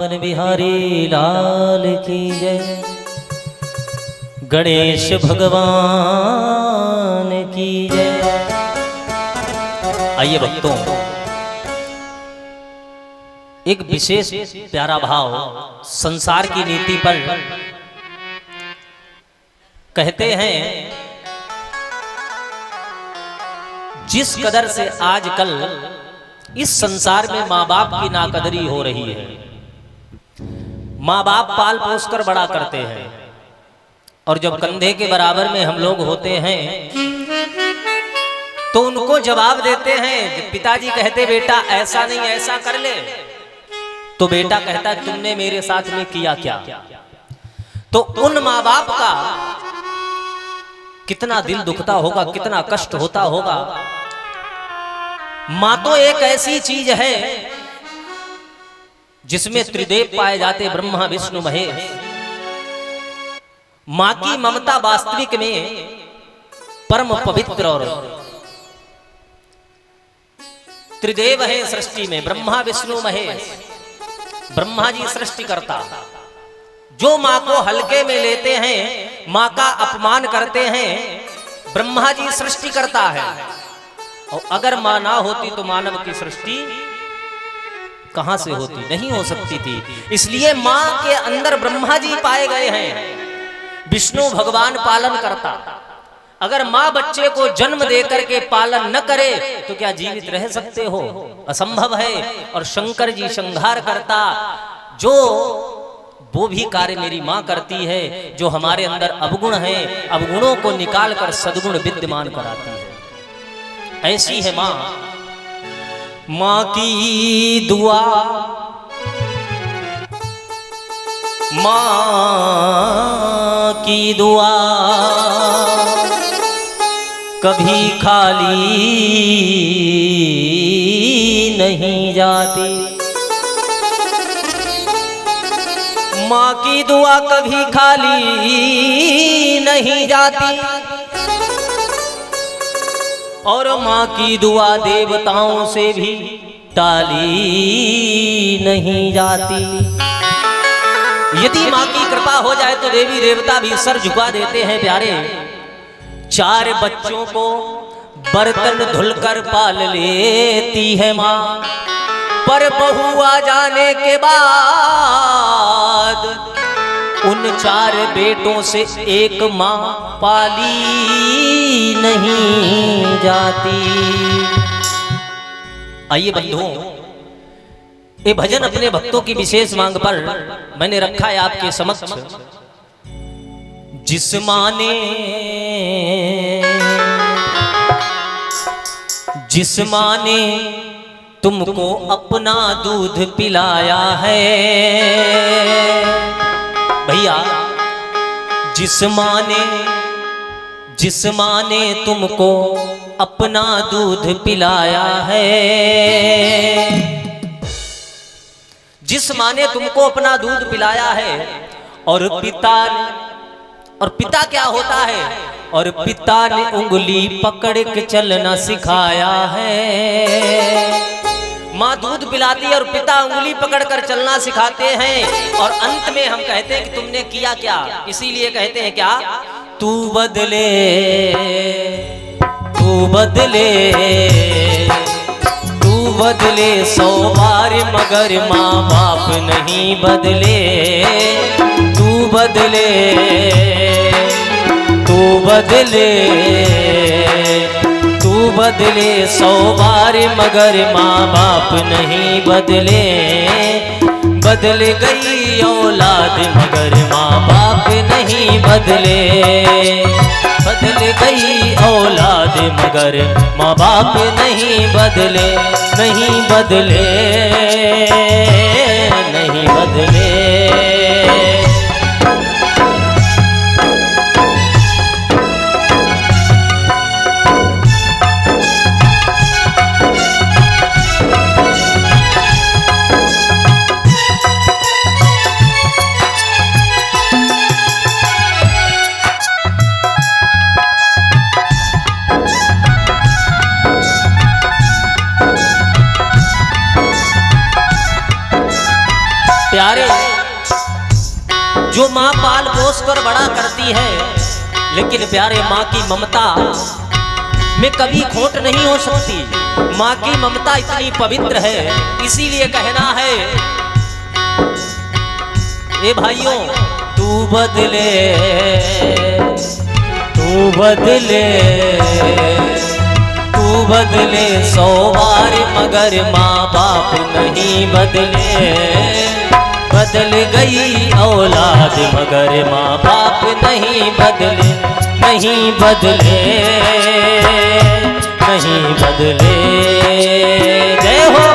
वृंदावन बिहारी लाल की जय। गणेश भगवान की जय। आइए भक्तों, एक विशेष प्यारा भाव संसार की नीति पर कहते हैं, जिस कदर से आजकल इस संसार में माँ बाप की नाकदरी हो रही है। माँ बाप पाल पोस कर बड़ा करते हैं और जब कंधे के बराबर में हम लोग होते हैं तो उनको जवाब देते हैं। पिताजी कहते बेटा ऐसा नहीं ऐसा कर ले, तो बेटा कहता तुमने मेरे साथ में किया क्या। तो उन माँ बाप का कितना दिल दुखता होगा, कितना कष्ट होता होगा। मां तो एक ऐसी चीज है जिसमें त्रिदेव पाए जाते, ब्रह्मा विष्णु महेश। मां की ममता वास्तविक में परम पवित्र और त्रिदेव है सृष्टि में, ब्रह्मा विष्णु महेश। ब्रह्मा जी सृष्टि करता, जो मां को हल्के में लेते हैं, मां का अपमान करते हैं, ब्रह्मा जी सृष्टि करता है। और अगर मां ना होती तो मानव की सृष्टि कहां से होती, नहीं हो सकती थी। इसलिए मां के अंदर ब्रह्मा जी पाए गए हैं, विष्णु भगवान पालन करता। अगर मां बच्चे को जन्म देकर के पालन न करे तो क्या जीवित रह सकते हो, असंभव है। और शंकर जी संहार करता, जो वो भी कार्य मेरी मां करती है, जो हमारे अंदर अवगुण है, अवगुणों को निकाल कर सद्गुण विद्यमान कराती है। ऐसी है मां। मां की दुआ, मां की दुआ कभी खाली नहीं जाती। मां की दुआ कभी खाली नहीं जाती और मां की दुआ देवताओं से भी टाली नहीं जाती। यदि मां की कृपा हो जाए तो देवी देवता भी सर झुका देते हैं। प्यारे, 4 बच्चों को बर्तन धुलकर पाल लेती है मां, पर बहू आ जाने के बाद उन 4 बेटों से एक मां पाली नहीं जाती। आइए बंधुओं, ये भजन अपने भक्तों की विशेष मांग पर मैंने रखा है आपके समक्ष। जिस मां ने तुमको अपना दूध पिलाया है भैया, जिस मां ने तुमको अपना दूध पिलाया है, जिस मां ने तुमको अपना दूध पिलाया है और पिता क्या होता है, और पिता ने उंगली पकड़ के चलना सिखाया है। माँ दूध पिलाती है और पिता उंगली पकड़कर चलना सिखाते हैं। और अंत में हम कहते हैं कि तुमने किया क्या, इसीलिए कहते हैं क्या, तू बदले तू बदले तू बदले 100 बार मगर माँ बाप नहीं बदले। तू बदले तू बदले तू बदले 100 बार मगर माँ बाप नहीं बदले। बदल गई औलाद मगर माँ बाप नहीं बदले। बदल गई औलाद मगर माँ बाप नहीं बदले, नहीं बदले, नहीं बदले। प्यारे, जो माँ पाल पोस कर बड़ा करती है, लेकिन प्यारे माँ की ममता में कभी खोट नहीं हो सकती। माँ की ममता इतनी पवित्र है, इसीलिए कहना है ए भाइयों, तू बदले तू बदले तू बदले 100 बार, मगर माँ बाप नहीं बदले। बदल गई औलाद मगर माँ बाप नहीं बदले, नहीं बदले, नहीं बदले। जय हो।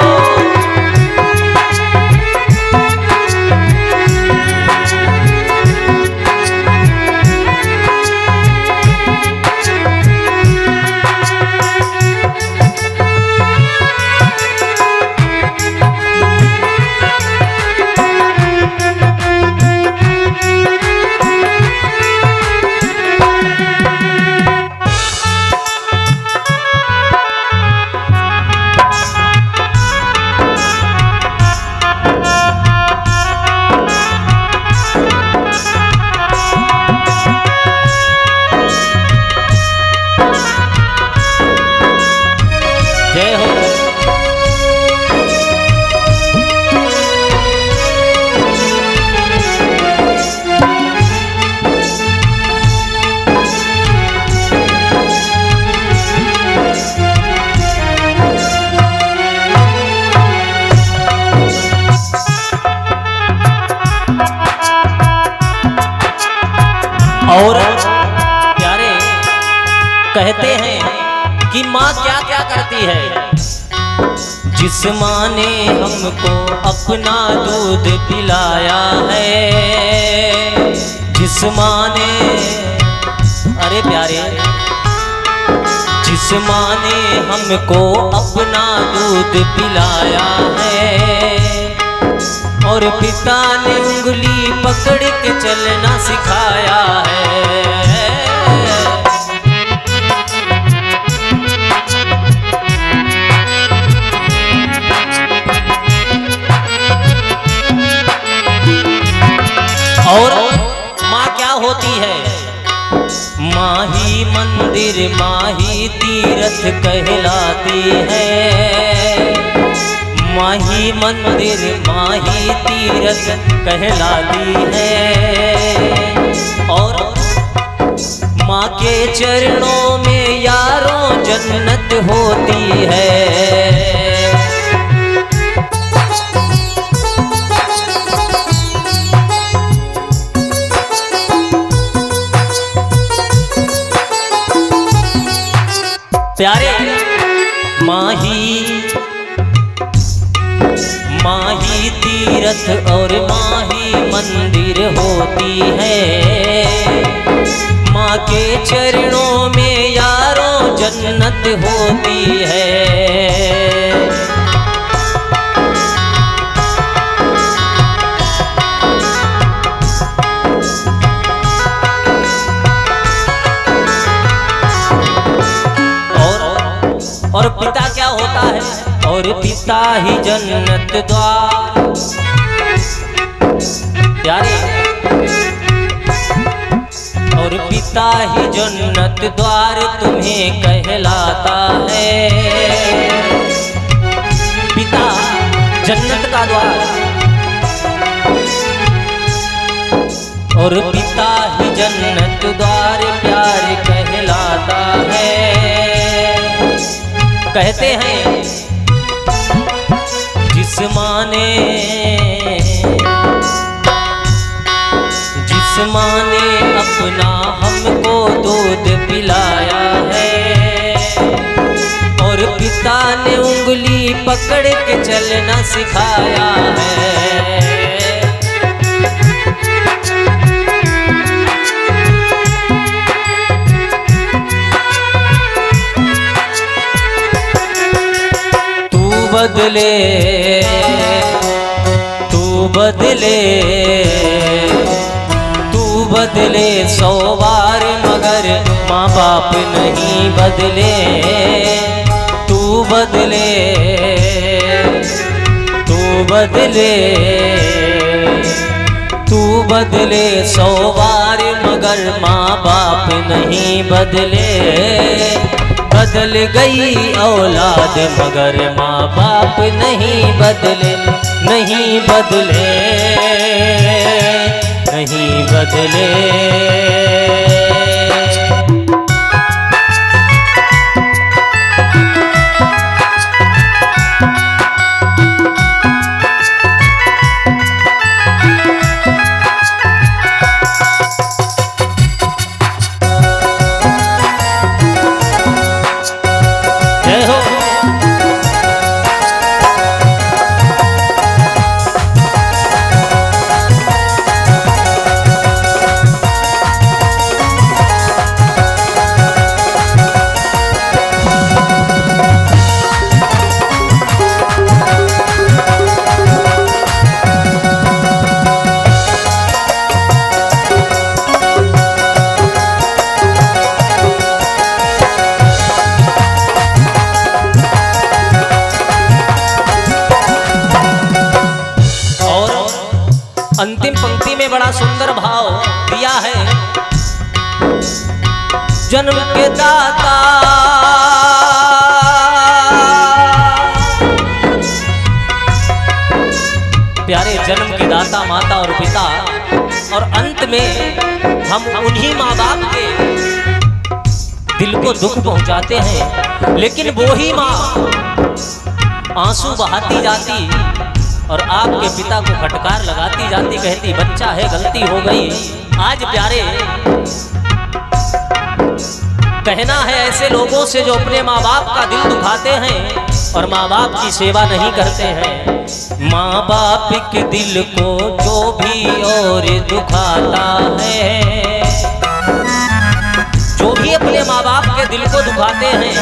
और प्यारे कहते हैं कि माँ क्या क्या करती है। जिस माँ ने हमको अपना दूध पिलाया है, जिस माँ ने, अरे प्यारे, जिस माँ ने हमको अपना दूध पिलाया है, और पिता ने उंगली पकड़ के चलना सिखाया है। और माँ क्या होती है? माँ ही मंदिर, माँ ही तीर्थ कहलाती है। माँ ही मंदिर, माँ ही तीर्थ कहलाती है। और माँ के चरणों में यारों जन्नत होती है। प्यारे, माँ ही तीर्थ और माँ ही मंदिर होती है। माँ के चरणों में यारों जन्नत होती है। और पिता क्या होता है? और पिता ही जन्नत द्वार। प्यारे, और पिता ही जन्नत द्वार तुम्हें कहलाता है। पिता जन्नत का द्वार, और पिता ही जन्नत द्वार प्यार कहलाता है। कहते हैं जिस माँ ने अपना हमको दूध पिलाया है, और पिता ने उंगली पकड़ के चलना सिखाया है। बदले तू बदले तू बदले 100 बार, मगर माँ बाप नहीं बदले। तू बदले तू बदले, तू बदले 100 बार मगर माँ बाप नहीं बदले। बदल गई औलाद मगर माँ बाप नहीं बदले, नहीं बदले, नहीं बदले। अंतिम पंक्ति में बड़ा सुंदर भाव दिया है। जन्म के दाता प्यारे, जन्म के दाता माता और पिता, और अंत में हम उन्हीं माँ बाप के दिल को दुख पहुंचाते हैं। लेकिन वो ही माँ आंसू बहाती जाती और आपके पिता को फटकार लगाती जाती, कहती बच्चा है, गलती हो गई। आज प्यारे कहना है ऐसे लोगों से जो अपने माँ बाप का दिल दुखाते हैं और माँ बाप की सेवा नहीं करते हैं। माँ बाप के दिल को जो भी और दुखाता है, जो भी अपने माँ बाप के दिल को दुखाते हैं,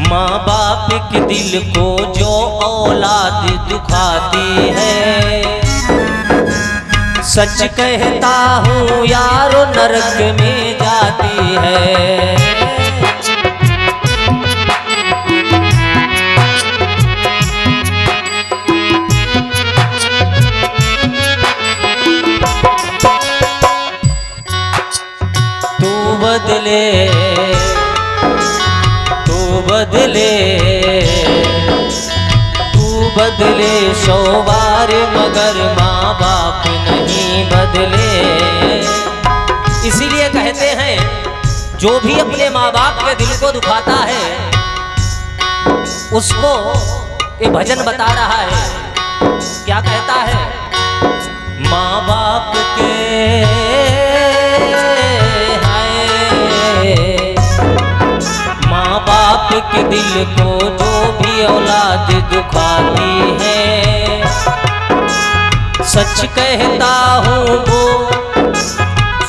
माँ बाप के दिल को जो औलाद दुखाती है, सच कहता हूँ यारो नरक में जाती है। तू बदले, तू बदले, तू बदले 100 बार मगर माँ बाप नहीं बदले। इसीलिए कहते हैं जो भी अपने माँ बाप के दिल को दुखाता है उसको ये भजन बता रहा है। क्या कहता है? माँ बाप के माँ बाप के दिल को जो भी औलाद दुखाती है, सच कहता हूँ वो,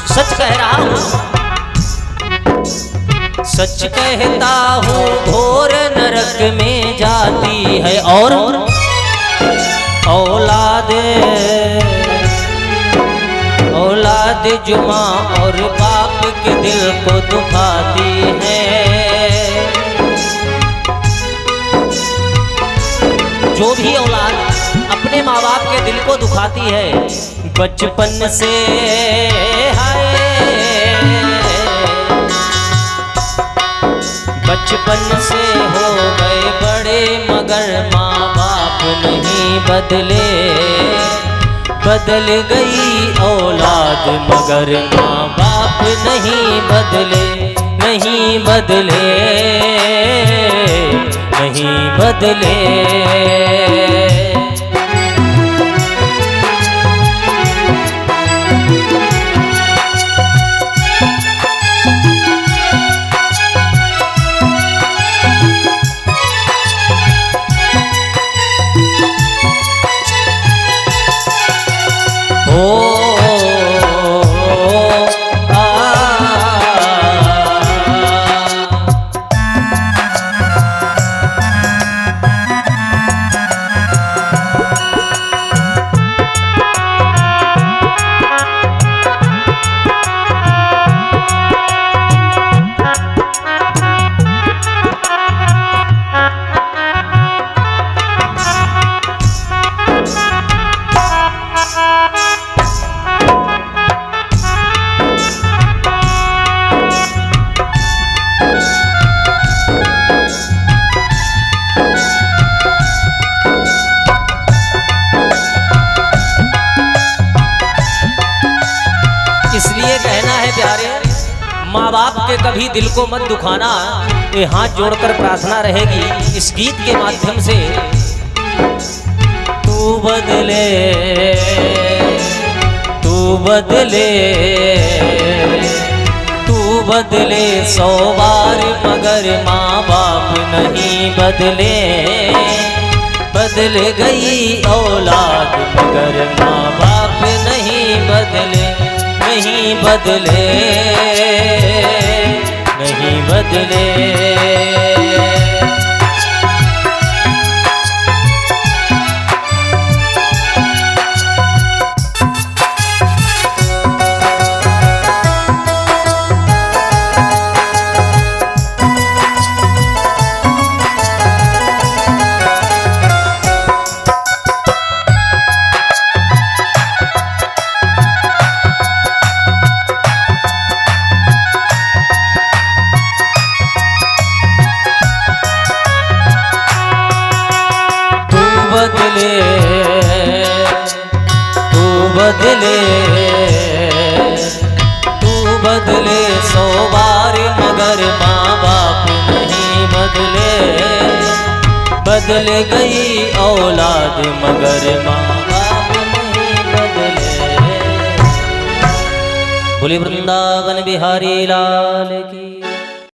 सच कह रहा हूँ, सच कहता हूँ घोर नरक में जाती है। और औलाद, औलाद जो माँ और बाप के दिल को दुखाती है, जो भी औलाद अपने माँ बाप के दिल को दुखाती है, बचपन से हाय, बचपन से हो गए बड़े मगर माँ बाप नहीं बदले। बदल गई औलाद मगर माँ बाप नहीं बदले, नहीं बदले, नहीं बदले। माँ बाप के कभी दिल को मत दुखाना, ये हाथ जोड़कर प्रार्थना रहेगी इस गीत के माध्यम से। तू बदले, तू बदले, तू बदले 100 बार मगर माँ बाप नहीं बदले। बदल गई औलाद मगर माँ बाप नहीं बदले, नहीं बदले, नहीं बदले। बदले, तू बदले 100 बार मगर माँ बाप नहीं बदले। बदल गई औलाद मगर माँ बाप नहीं बदले। बोले वृंदावन बिहारी लाल की।